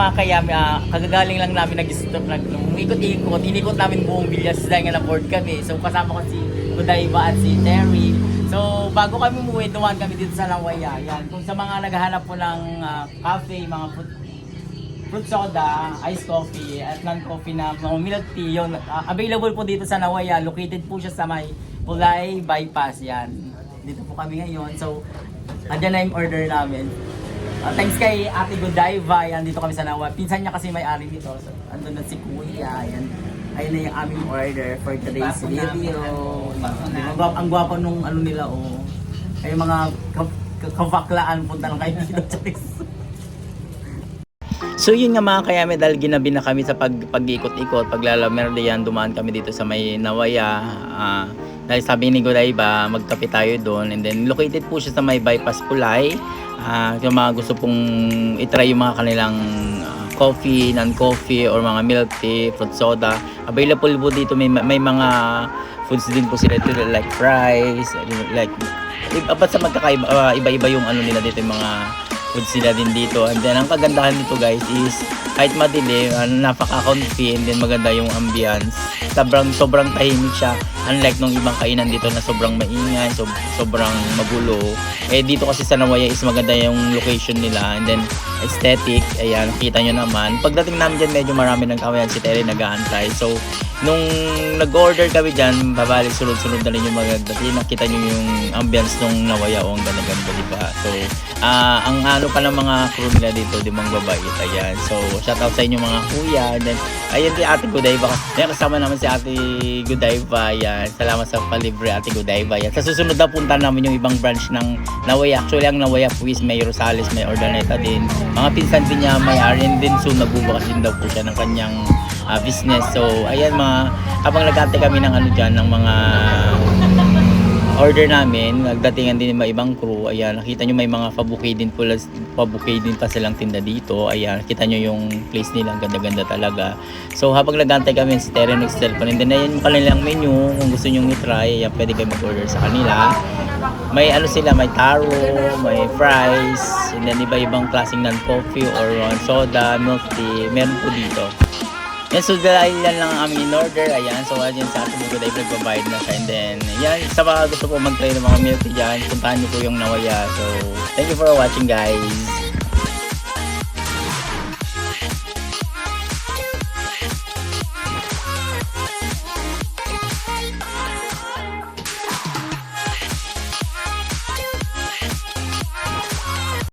mga kayami, kagagaling lang namin nag-stop, inikot namin buong Villas dahil nga na-board kami. So kasama ko si Godiva at si Terry. So bago kami umuwi, dumaan kami dito sa Lawaya. Yan, kung sa mga naghahanap po ng cafe, mga fruit soda, iced coffee, at non-coffee na mga milk tea, yun, available po dito sa Lawaya. Located po siya sa may Pulay Bypass. Yan, dito po kami ngayon. So andyan na yung order namin. Thanks kay Ate Godiva, yan, dito kami sa Nawa. Pinsan niya kasi may-ari dito. So, andun na si Kuya, yan. Ayun na yung aming order for today's video. Ang gwapo nung ano nila, oh. Ay mga kavaklaan, punta lang kayo dito. So yun nga mga kayame, dahil ginabi na kami sa pag-ikot-ikot, paglalamerde yan, dumaan kami dito sa may Nawaya. Dahil sabi ni Godiva, magkape tayo doon. And then located po siya sa may Bypass Pulay. Yung mga gusto pong itry yung mga kanilang coffee, non-coffee, or mga milk tea, fruit soda. Available po dito, may mga foods din po sila dito, like fries, like basta magkakaiba, iba-iba yung ano nila dito, yung mga foods sila din dito. And then ang kagandahan dito guys is kahit madilim, napaka-comfy, and then maganda yung ambience. Sobrang tahimik siya, unlike nung ibang kainan dito na sobrang maingay, sobrang magulo. Dito kasi sa Nawaya is maganda yung location nila, and then aesthetic. Ayan, nakita nyo naman. Pagdating namin dyan, medyo marami nagkawayan, si Terry nag-aantay. So nung nag-order kami dyan, babalik sunod-sunod na rin yung maganda. Nakita nyo yung ambience nung Nawaya, ang ganda-ganda, diba? So ang ano pa ng mga crew nila dito, di mga babait. Ayan, so shoutout sa inyo mga kuya. And then ayun, si Ate Godiva, yan, kasama naman si Ate Godiva. Yan, salamat sa palibre Ate Godiva. Yan, sa susunod na punta namin yung ibang branch ng Nawaya. Actually ang Nawaya po is may Rosales, may Ordaneta din, mga pinsan din niya may RN din. So nagbubukas din daw po siya ng kanyang business. So ayan, habang nagkante kami ng ano dyan, ng mga order namin, nagdatingan din yung ibang crew. Ayan, nakita nyo may mga pabuki din pa silang tinda dito. Ayan, nakita nyo yung place nila, ang ganda-ganda talaga. So habang nagantay kami, si Terry nag-cellphone, and then ayan yung kanilang menu. Kung gusto nyo i-try, ayan, pwede kayo mag-order sa kanila. May ano sila, may taro, may fries, and then iba-ibang klaseng non-coffee or soda, milk tea, meron po dito. Yan, so dahil yan lang ang aming in-order. Ayan, so ayan sa ating mga Godiva, nagbabayad na siya. And then, yan, sa mga gusto po mag-try ng mga milk tea dyan, puntahan niyo po yung Nawaya. So, thank you for watching guys.